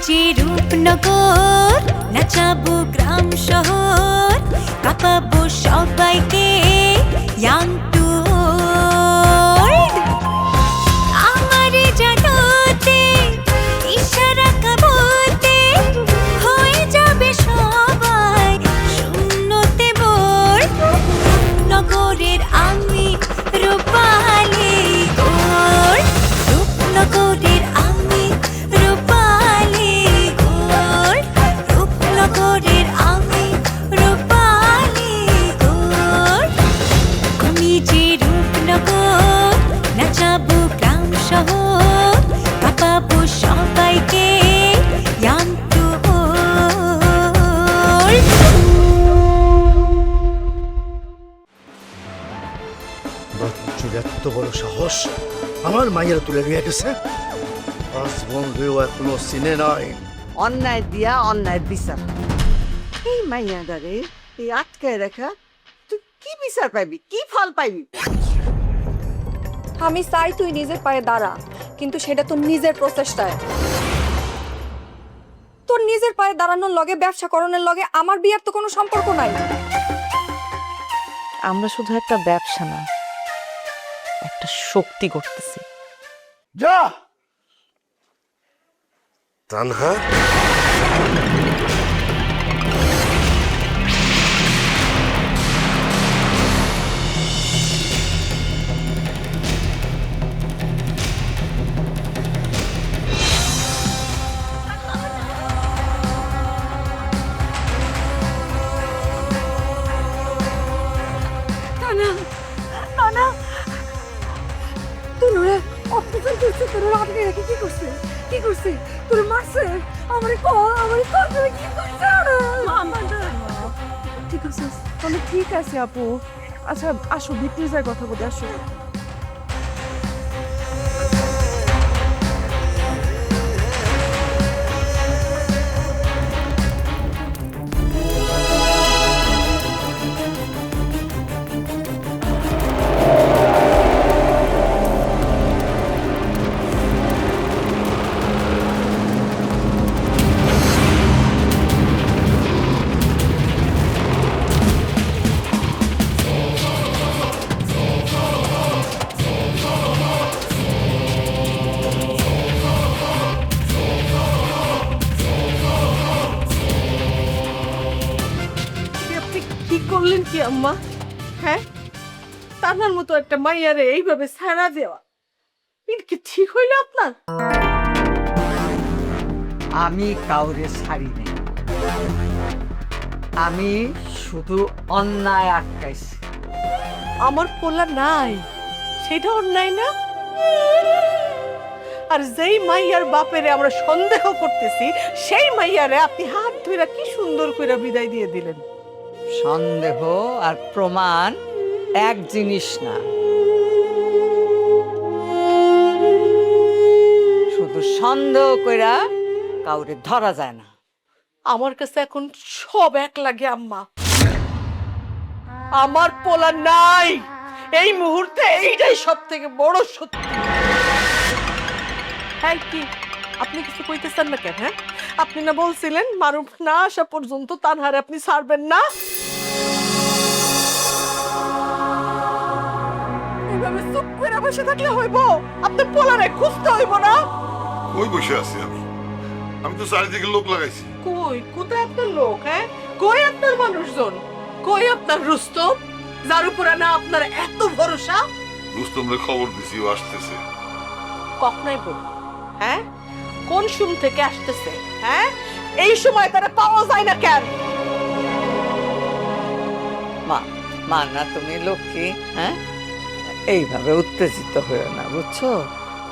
যে রূপনগর, নাচাবো গ্রাম শহর, কাঁপাবো সবাইকে ইয়াং টু ওল্ড। আমারে জানাতে ইশারা কাবতে হয়ে যাবে সবাই শূন্যতে বোর। নগরের আমি রূপালী গোর, রূপনগরের আমি রূপালী গোর, রূপনগরের আমি রূপালী গোর। আমি যে রূপনগর, নাচাবো গ্রাম শহর, কাঁপাবো সবাইকে ইয়াং টু ওল্ড। বাচ্চুর এত বড় সাহস আমার মায়ের তুলে নিয়ে গেছে। আজ বন্ধুও এখনো চিনে নাই। অন্যায় দিয়া অন্যায় বিচার। এই মাইয়াদারে এই আটকায় রাখা, তুই কি বিচার পাইবি, কি ফল পাইবি? আমি চাই তুই নিজের পায়ে দাঁড়া, কিন্তু সেটা তোর নিজের প্রচেষ্টায়। তোর নিজের পায়ে দাঁড়ানোর লগে ব্যবসা করণের লগে আমার বিয়ার তো কোনো সম্পর্ক নাই। আমরা শুধু একটা ব্যবসা না, একটা শক্তি করতেছি। যা তানহা, তোরে অপমান করছে, তোরে আটকে রেখে কি করছে, কি করছে? তোরে মারছে? আমারে কল, আমারে কল, তোরে কি করছে? ঠিক আছে, তাহলে ঠিক আছে আপু। আচ্ছা আসো, ভিতরে যাই কথা বলে আসো। আপনি কি করলেন কি আম্মা? হ্যাঁ, তানার মতো একটা মাইয়ারে এইভাবে ছাড়া দেওয়া, এটা কি ঠিক হইলো আপনার? আমি কাউরে ছাড়ি নাই, আমি শুধু অন্যায় আটকাইছি। আমার পোলা নাই, সেটা অন্যায় না? আর যেই মাইয়ার বাপেরে আমরা সন্দেহ করতেছি, সেই মাইয়ারে আপনি হাত ধরে কি সুন্দর করে বিদায় দিয়ে দিলেন। সন্দেহ আর প্রমাণ এক জিনিস না। শুধু সন্দেহ কইরা কাউরে ধরা যায় না। আমার কাছে এখন সব এক লাগে আম্মা। আমার পোলা নাই, এই মুহূর্তে এইটাই সব থেকে বড় সত্যি। হ্যাঁ, কি আপনি কিছু কইতেছেন না কেন? হ্যাঁ, আপনি না বলছিলেন মারুফ না আসা পর্যন্ত তানহারে আপনি ছাড়বেন না? এইভাবে চুপ করে বসে থাকলে হইব? আপনার পোলারে খুঁজতে হইব না? কই বসে আছি আমি? আমি তো চারিদিকে লোক লাগাইছি। কই, কোথায় আপনার লোক? হ্যাঁ, কই আপনার মানুষজন? কই আপনার রুস্তম, যার উপরে না আপনার এত ভরসা? রুস্তমরে খবর দিছি, ও আসতেছে। কখনোই বল, হ্যাঁ, কোন সুম থেকে আসতেছে? হ্যাঁ, এই সময় তারা পাওয়া যায় না কেন? মা, মা না তুমি লক্ষ্মী, হ্যাঁ, এইভাবে উত্তেজিত হইও না, বুঝছো?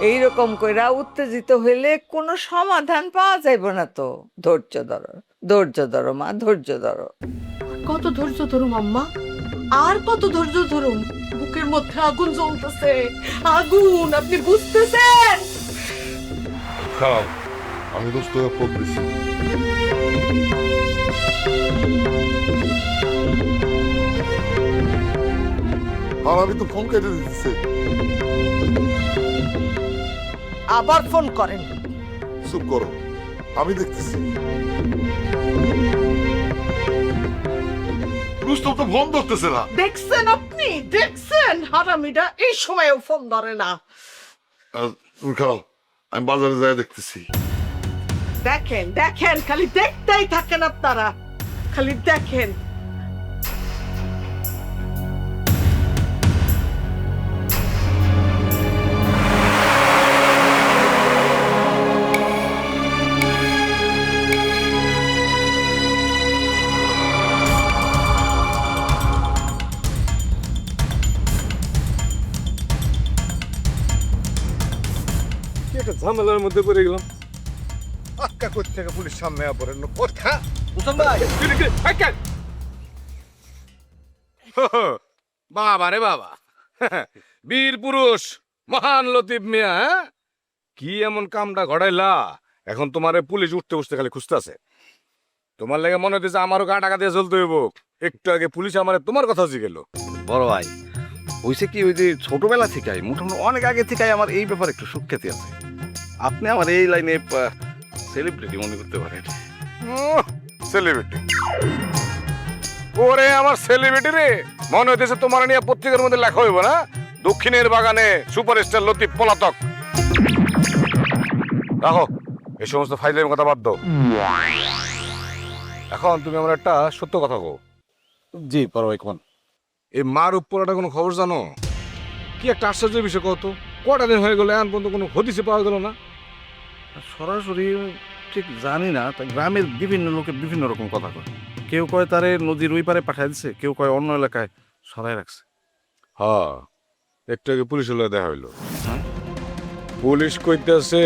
এইরকম কইরা উত্তেজিত হইলে কোনো সমাধান পাওয়া যাইব না তো। ধৈর্য ধরো, ধৈর্য ধরো মা, ধৈর্য ধরো। কত ধৈর্য ধরুম আম্মা, আর কত ধৈর্য ধরুম? বুকের মধ্যে আগুন জ্বলতেছে, আগুন, আপনি বুঝতেছেন? খারাপ, আমি দোস্ত ফোন দিছি। আর আমি তো ফোন কেটে দিচ্ছে। আবার ফোন করেন? চুপ করো, আমি দেখতেছি। রুস্তম তো ফোন ধরতেছে না। দেখছেন আপনি, দেখছেন হারামিটা এই সময়েও ফোন ধরে না। তুমি খাও, আমি বাজারে যাই দেখতেছি। দেখেন দেখেন, খালি দেখতেই থাকেন আপনারা, খালি দেখেন। কি একটা ঝামেলার মধ্যে পড়ে গেলাম। আক্কা কোথা থেকে পুলিশ সামনে পড়ে কথা বাবা রে বাবা, বীর পুরুষ মহান লতিফ মিয়া, হ্যাঁ? কি এমন কামটা ঘটাইলা? এখন তোমার পুলিশ উঠতে বসতে খালি খুঁজতেছে। তোমার লেগে মনে হচ্ছে আমারও গা টাকা দিয়ে চলতে হইব। একটু আগে পুলিশ আমার তোমার কথা জিগেল। বড় ভাই হইছে কি, ওই যে ছোটবেলা থেকে মোটামুটি অনেক আগে থেকে আমার এই ব্যাপারে একটু সুখ্যাতি আছে। আপনি আমার এই লাইনে সেলিব্রিটি মনে করতে পারেন। সেলিব্রিটি? ওরে আমার সেলিব্রিটি রে, মনে হইতেছে তোমার নিয়ে পত্রিকার মধ্যে লেখা হইব না, দক্ষিণের বাগানে সুপারস্টার লতিফ পলাতক। রাখো এই সমস্ত ফাইলের কথা বাদ দাও। এখন তুমি আমার একটা সত্য কথা কও। জি বড় ভাই কোন? এই মার উপরাটা কোনো খবর জানো? কি একটা আশ্চর্যের বিষয় কত, কটা দিন হয়ে গেল এখন পর্যন্ত কোনো হদিসে পাওয়া গেল না। সরাসরি ঠিক জানি না, তা গ্রামের বিভিন্ন লোকে বিভিন্ন রকম কথা কয়। কেউ কয় তারে নদীর ওই পারে পাঠাই দিচ্ছে, কেউ কয় অন্য এলাকায় সরাই রাখছে। হ্যাঁ, একটু আগে পুলিশের লগে দেখা হইলো। পুলিশ কইতেছে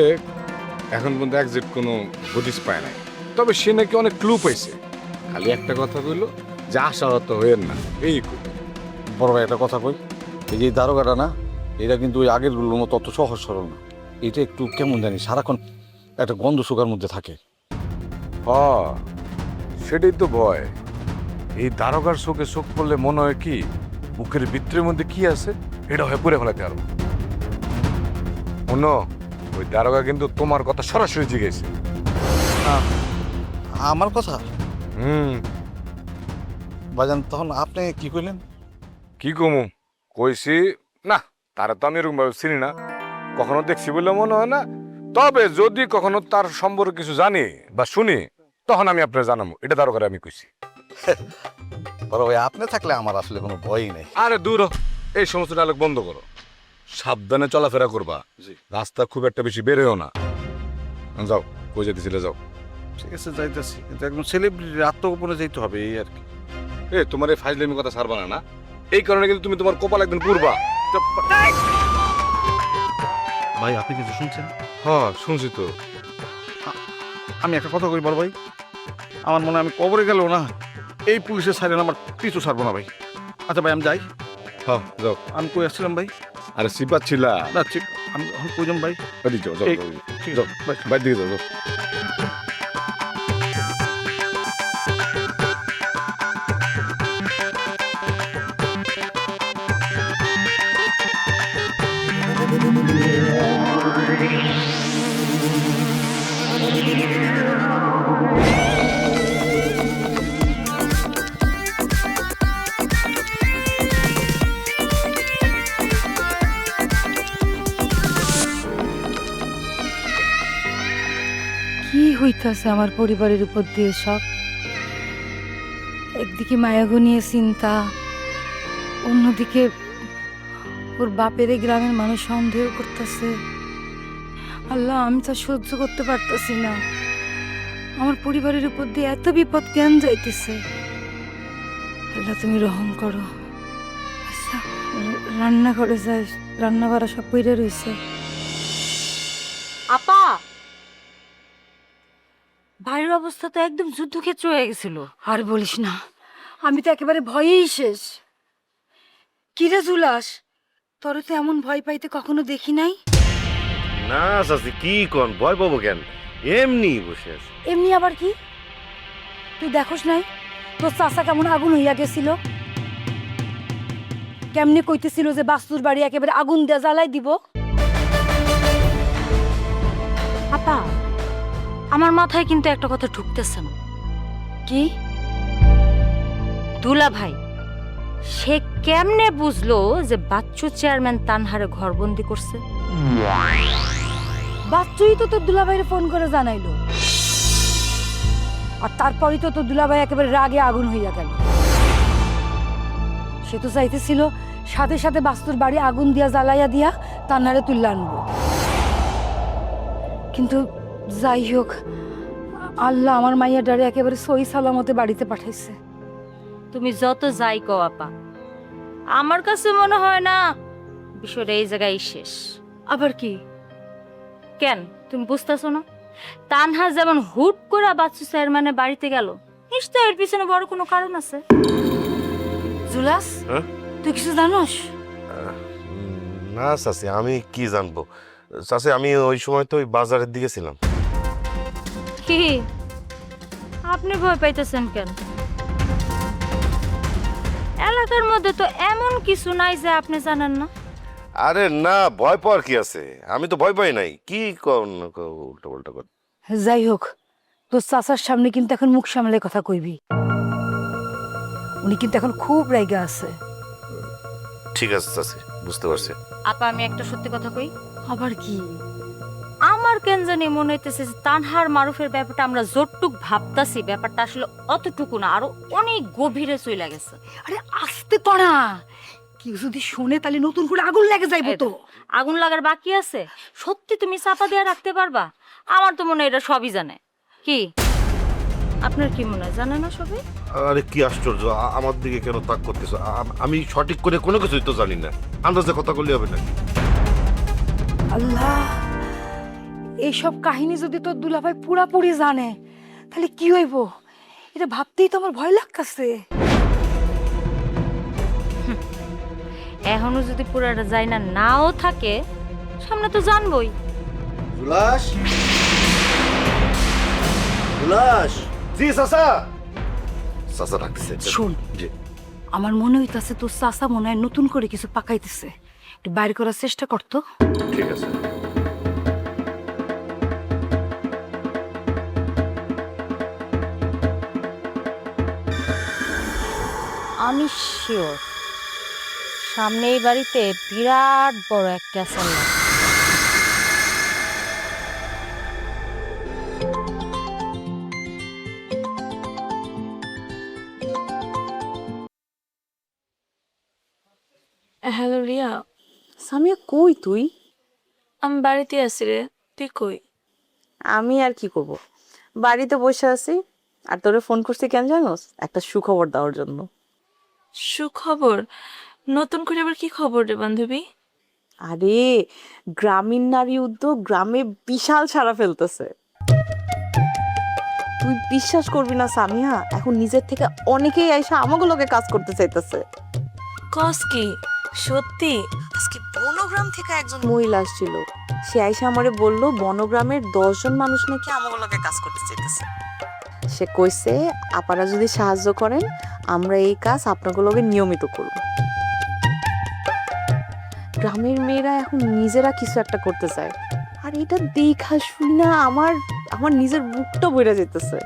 এখন পর্যন্ত একজিট কোনো হদিস পায় নাই, তবে সে নাকি অনেক ক্লু পাইছে। খালি একটা কথা কইলো যে আশাহত হইেন না, এই কই। বড় ভাই একটা কথা কই, এই যে দারোগাটা না, এটা কিন্তু ওই আগের গুলোর মতো অত সহজ সরল না। এটা একটু কেমন জানি সারাক্ষণ একটা গন্ধ সুগার মধ্যে থাকে। হ্যাঁ, সেটাই তো ভয়। এই দারোগার চোখে চোখ পড়লে মনে হয় কি বুকের ভিতরের মধ্যে কি আছে এটা হয় পুড়ে ফেলাতে পারবো। শোনো, ওই দারোগা কিন্তু তোমার কথা সরাসরি জিজ্ঞেস। আমার কথা হুম, বাজান, তখন আপনি কি কইলেন? কি কমু কইছি না, তারা তো আমি এরকম ভাবে চিনি না, কখনো দেখছি বলে মনে হয় না। তবে যদি কখনো তার সম্পর্কে কিছু জানি বা শুনি তখন আমি আপনার জানাবো, এটা দারোগারে আমি কইছি। বড় ভাই আপনি থাকলে আমার আসলে কোনো ভয়ই নেই। আরে দূর হ, এই সমস্ত ডায়লগ বন্ধ করো, সাবধানে চলাফেরা করবা, রাস্তা খুব একটা বেশি বেরোয় না। যাও, কই যেতেছিলে যাও। ঠিক আছে যাইতেছি, কিন্তু একদম সেলিব্রিটির আত্মগোপনে যাইতে হবে এই আর কি। এ তোমার এই ফাইজলামি কথা ছাড়বা না, না? এই কারণে কিন্তু তুমি তোমার কপাল একদিন পুরবা। ভাই আপনি কিছু শুনছেন? হ্যাঁ শুনছি তো। আমি একটা কথা কই বড় ভাই, আমার মনে হয় আমি কবরে গেলেও না এই পুলিশের সাইরেন আমার পিছু ছাড়বো না ভাই। আচ্ছা ভাই আমি যাই। হ্যাঁ যাও। আমি কই আসছিলাম ভাই? আরে সিপাত ছিলা না ঠিক, আমি এখন কই যাম ভাই? এদিকে যাও, যাও, এই- যাও, ঠিক যাও, আছে ভাই। বাইরের দিকে যাও, যাও। কি হইতাছে আমার পরিবারের উপর দিয়ে সব? একদিকে মায়াগো নিয়ে চিন্তা, অন্যদিকে ওর বাপের এই গ্রামের মানুষ সন্দেহ করতেছে। আল্লাহ, আমি তা সহ্য করতে পারতাছি না। আমার পরিবারের উপর দিয়ে এত বিপদ কেন যাইতেছে? আল্লাহ তুমি রহম করো। আচ্ছা, রান্না করে যাই, রান্না বাড়া সব পইরে রয়েছে। আপা, ভাইয়ের অবস্থা তো একদম যুদ্ধক্ষেত্র হয়ে গেছিল। আর বলিস না, আমি তো একেবারে ভয়েই শেষ। কিরে জুলাস, তোর তো এমন ভয় পাইতে কখনো দেখি নাই। না চাচি, কি কোন ভয় পাবো কেন, এমনি বসে আছে। এমনি আবার কি? তুই দেখোস নাই তোর চাচা কেমন আগুন হইয়া গেছিল? কেমনে কইতেছিল যে বাস্তুর বাড়ি একেবারে আগুন দিয়ে জ্বালাই দিব। আপা, আমার মাথায় কিন্তু একটা কথা ঢুকতেছে না। কি? দুলা ভাই সে কেমনে বুঝলো যে বাচ্চু চেয়ারম্যান তানহারে ঘরবন্দি করছে? বাচ্চুই তো তোর দুলাভাইয়ের ফোন করে জানাইলো, আর তারপরই তো তোর দুলাভাই একেবারে রাগে আগুন হইয়া গেল। সে তো চাইতেছিল সাথে সাথে বাস্তুর বাড়ি আগুন দিয়া জ্বালাইয়া দিয়া তানহারে তুললে আনবো। কিন্তু যাই হোক, আল্লাহ আমার মাইয়া ডারে একেবারে সই সালামতে বাড়িতে পাঠাইছে। তুমি যত যাই কও আপা, আমার কাছে মনে হয় না বিষয়টা এই জায়গায় শেষ। আবার কি? কেন তুমি বুঝতেছো না? তানহা যেমন হুট করে বাচ্চু চেয়ারম্যানের বাড়িতে গেল, নিশ্চয় এর পিছনে বড় কোনো কারণ আছে। জুলাস, তুই কিছু জানোস? না চাচি, আমি কি জানবো চাচি? আমি ওই সময় তো ওই বাজারের দিকে ছিলাম। কি আপনি ভয় পাইতেছেন কেন? এলাকার মধ্যে তো এমন কিছু নাই যে আপনি জানেন না। আরে না, ভয় পাওয়ার কি আছে? আমি তো ভয় পাই নাই। কি উল্টো পাল্টা কর। যাই হোক, তোর চাচার সামনে কিন্তু এখন মুখ সামলে কথা কইবি। উনি কিন্তু এখন খুব রাইগা আছে। ঠিক আছে চাচি, বুঝতে পারছি। আপা আমি একটা সত্যি কথা কই। আবার কি? আমার কেন জানি মনে হইতেছে যে তানহার মারুফের ব্যাপারটা আমরা যতটুক ভাবতাছি ব্যাপারটা আসলে অতটুকু না, আরো অনেক গভীরে চলে গেছে। আরে আস্তে করা, কেউ যদি শোনে তাহলে নতুন করে আগুন লেগে যাইবো তো। আগুন লাগার বাকি আছে? সত্যি তুমি চাপা দিয়ে রাখতে পারবা? আমার তো মনে হয় এটা সবই জানে। কি আপনার কি মনে হয়, জানে না সবই? আরে কি আশ্চর্য, আমার দিকে কেন তাক করতেছো? আমি সঠিক করে কোনো কিছুই তো জানি না। আন্দাজে কথা বললে হবে নাকি? আল্লাহ, এইসব কাহিনী যদি তোর দুলাভাই পুরাপুরি জানে তাহলে কি হইব? এটা ভাবতেই তো আমার ভয় লাগতেছে। এখনো যদি পুরাটা যায় না নাও থাকে, সামনে তো জানবই। জুলাস, জুলাস। জি চাচা। চাচা ডাকতেছে। শোন, জি। আমার মনে হইতাছে তোর চাচা মনে হয় নতুন করে কিছু পাকাইতেছে, একটু বাইর করার চেষ্টা করতো। ঠিক আছে। আমি শিওর সামনে এই বাড়িতে বিরাট বড় এক ক্যাসেল। হ্যালো রিয়া। সামিয়া কই তুই? আমি বাড়িতে আছি রে, তুই কই? আমি আর কি করব, বাড়িতে বসে আছি। আর তোরে ফোন করছি কেন জানোস? একটা সুখবর দেওয়ার জন্য। সুখবর? নতুন করে আবার কি খবর রে বান্ধবী? আরে গ্রামীণ নারী উদ্যোগ গ্রামে বিশাল সাড়া ফেলতেছে। তুই বিশ্বাস করবি না সামিয়া, এখন নিজের থেকে অনেকেই আইসা আমাকে লোকে কাজ করতে চাইতেছে। কস কি সত্যি? আজকে বনগ্রাম থেকে একজন মহিলা আসছিল, সে আইসা আমারে বললো বনগ্রামের 10 জন মানুষ নাকি আমাকে লোকে কাজ করতে চাইতেছে। সে কইছে আপনারা যদি সাহায্য করেন আমরা এই কাজ আপনাকে লোকে নিয়মিত করব। গ্রামের মেয়েরা এখন নিজেরা কিছু একটা করতে চায়, আর এটা দেখা শুনি না আমার নিজের বুকটা বইরা যেতেছে।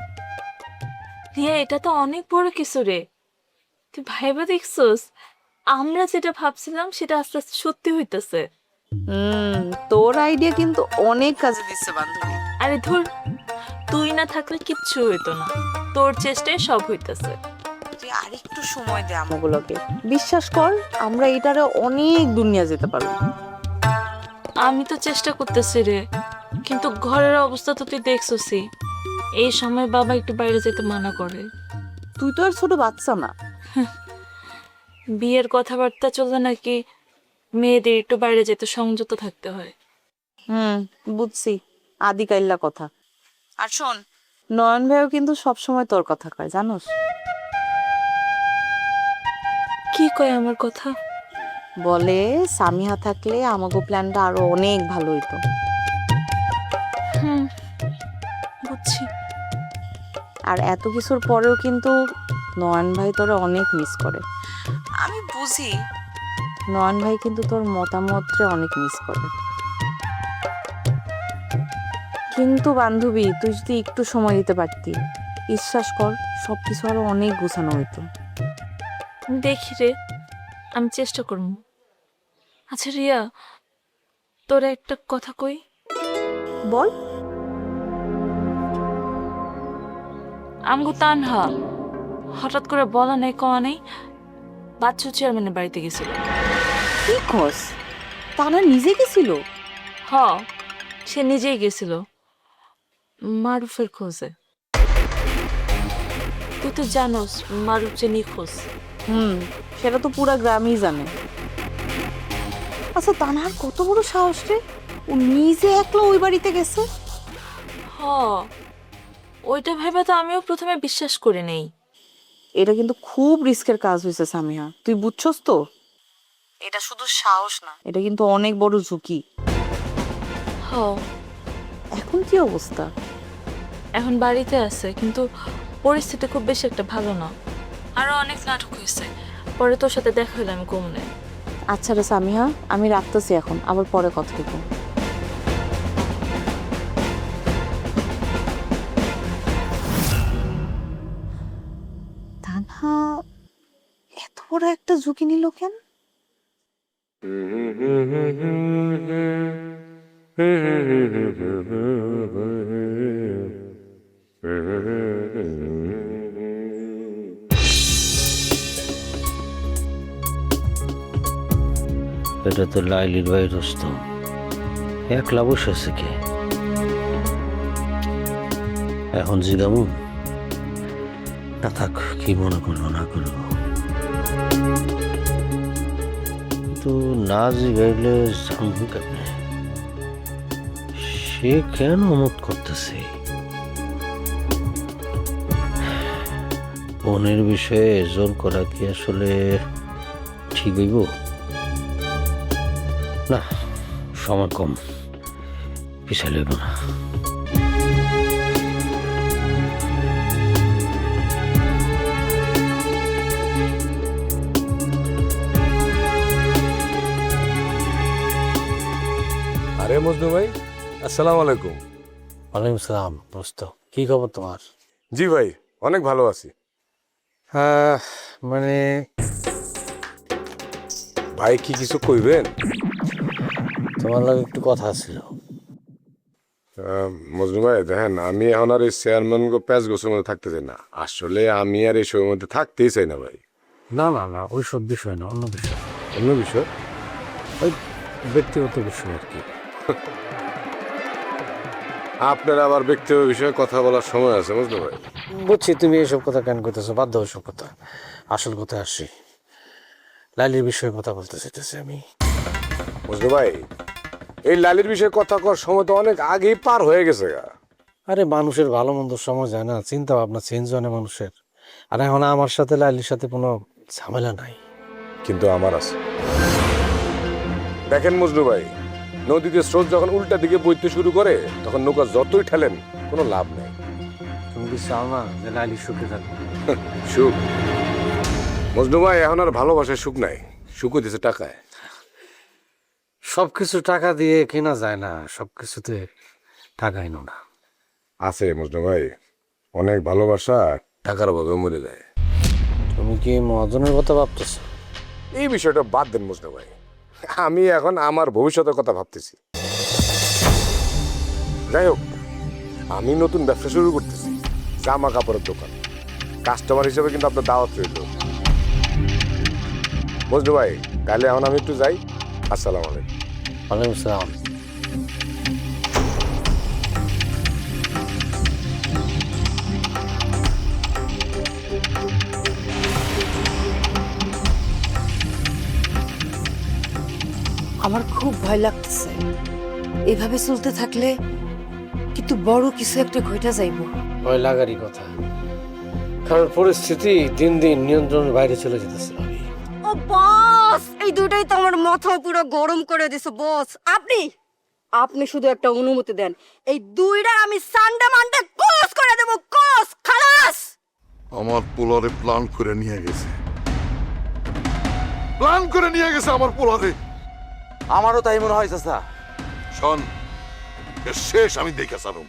রিয়া, এটা তো অনেক বড় কিছু রে। তুই ভাইবা দেখছস, আমরা যেটা ভাবছিলাম সেটা আস্তে আস্তে সত্যি হইতেছে। তোর আইডিয়া কিন্তু অনেক কাজে দিচ্ছে বান্ধবী। আরে ধুর, তুই না থাকলে কিচ্ছু হইতো না, তোর চেষ্টায় সব হইতেছে। তুই আরেকটু সময় দে আমাগুলোকে, বিশ্বাস কর আমরা এটারে অনেক দুনিয়া যেতে পারবো। আমি তো চেষ্টা করতেছি রে, কিন্তু ঘরের অবস্থা তো তুই দেখছসই। এই সময় বাবা একটু বাইরে যেতে মানা করে। তুই তো আর ছোট বাচ্চা না। বিয়ের কথাবার্তা চললে নাকি মেয়েদের একটু বাইরে যেতে সংযত থাকতে হয়। বুঝছি, আদি কাইল্লা কথা। আর শোন, নয়ন ভাইও কিন্তু সবসময় তোর কথা কয় জানোস। কি কয় আমার কথা? বলে সামিহা থাকলে আমাগো প্ল্যানটা আরো অনেক ভালো হইতো। বুঝছি। আর এত কিছুর পরেও কিন্তু নয়ন ভাই তোরে অনেক মিস করে। আমি বুঝি, নয়ন ভাই কিন্তু তোর মতামতরে অনেক মিস করে। কিন্তু বান্ধবী তুই যদি একটু সময় দিতে পারতি, বিশ্বাস কর সবকিছু আরো অনেক গোছানো হইতো। দেখি রে, আমি চেষ্টা করব। আচ্ছা রিয়া, তোরা একটা কথা কই। বল। আমগো তানহা হঠাৎ করে বলা নেই কওয়া নেই বাচ্চু চেয়ারম্যানের বাড়িতে গেছিল। কি কস? তারা নিজে গেছিল? হ, সে নিজেই গেছিল মারুফের খোঁজে। তুই তো জানোস মারুফ যে নিখোঁজ। সেটা তো পুরা গ্রামই জানে। আচ্ছা তানহার কত বড় সাহস রে, ও নিজে একলা ওই বাড়িতে গেছে। হ, ওইটা ভেবে তো আমিও প্রথমে বিশ্বাস করে নেই। এটা কিন্তু খুব রিস্কের কাজ হয়েছে সামিহা, তুই বুঝছস তো? এটা শুধু সাহস না, এটা কিন্তু অনেক বড় ঝুঁকি। হ, এখন কি অবস্থা? এখন বাড়িতে আছে, কিন্তু পরিস্থিতি খুব বেশি একটা ভালো না। আরো অনেক নাটক হয়েছে, পরে তোর সাথে দেখা হলে আমি কমনে। আচ্ছা রে সামিহা, আমি রাখতেছি এখন, আবার পরে কথা বলবো। তানহা এত বড় একটা ঝুঁকি নিল কেন? এটা তো লাইলির ভাই রুস্তম, একলা বসে আছে কে? এখন জিগামু না, থাক, কি মনে করবো না করবো, কিন্তু না জিগাইলে জানবো কেমনে সে কেন অমত করতেছে? বোনের বিষয়ে জোর করা কি আসলে ঠিক হইব? না, সময় কম, পিছাইল হইব না। আরে মজনু ভাই, আসসালামু আলাইকুম। ওয়ালাইকুম সালাম। দোস্ত, কি খবর তোমার? জি ভাই, অনেক ভালো আছি। মানে ভাই কি কিছু কইবেন? তোমার লাগে একটু কথা ছিল। মজনু ভাই দেখেন, আমি এখন আর এই চেয়ারম্যান প্যাঁচ গোছের মধ্যে থাকতে চাই না। আসলে আমি আর এই সময়ের মধ্যে থাকতেই চাই না ভাই। না না না, ওই সব বিষয় না, অন্য বিষয়। অন্য বিষয়? ওই ব্যক্তিগত বিষয় আর কি। আপনার আবার ব্যক্তিগত বিষয়ে কথা বলার সময় আছে মজনু ভাই? বুঝছি, তুমি এইসব কথা কেন করতেছো, বাধ্য ওইসব কথা। আসল কথা আসি, লাইলির বিষয়ে কথা বলতে চাইতেছি আমি। মজনু ভাই, এই লালির বিষয়ে কথা কর সময় তো অনেক আগেই পার হয়ে গেছে গা। আরে মানুষের ভালো মন্দ সময় যায় না, চিন্তা ভাবনা চেঞ্জ হয় না মানুষের। আর এখন আমার সাথে লাইলির সাথে কোনো ঝামেলা নাই। কিন্তু আমার আছে। দেখেন মজনু ভাই, নদীতে স্রোত যখন উল্টা দিকে বইতে শুরু করে তখন নৌকা যতই ঠেলেন কোনো লাভ নেই। তুমি কি চাও না যে লাইলি সুখে থাকবে? সুখ? মজনু ভাই, এখন আর ভালোবাসায় সুখ নাই, সুখ হইতেছে টাকায়। সবকিছু টাকা দিয়ে কেনা যায় না, সবকিছুতে টাকা এনো না। আছে মজনু ভাই, অনেক ভালোবাসা টাকার অভাবে মরে যায়। তুমি কি মহাজনের কথা ভাবতেছ? এই বিষয়টা বাদ দেন মজনু ভাই, আমি এখন আমার ভবিষ্যতের কথা ভাবতেছি। যাই হোক, আমি নতুন ব্যবসা শুরু করতেছি, জামা কাপড়ের দোকান। কাস্টমার হিসেবে কিন্তু আপনার দাওয়াত রইল মজনু ভাই। তাহলে এখন আমি একটু যাই। আসসালামু আলাইকুম। ওয়ালাইকুম সালাম। আমার খুব ভয় লাগতেছে, এভাবে চলতে থাকলে কিন্তু বড় কিছু একটা ঘটা যাইব। ভয় লাগারই কথা, কারণ পরিস্থিতি দিন দিন নিয়ন্ত্রণের বাইরে চলে যেতেছে। ও বস, এই দুটাই তো আমার মাথা পুরো গরম করে দিছে বস। আপনি শুধু একটা অনুমতি দেন, এই দুইটার আমি সানডে মানডে কোস করে দেব, কোস খালাস। আমার পোলারে প্ল্যান করে নিয়ে গেছে, প্ল্যান করে নিয়ে গেছে আমার পোলারে। আমারও তাই মনে হয় চাচা। শোন, এর শেষ আমি দেখে সারুম।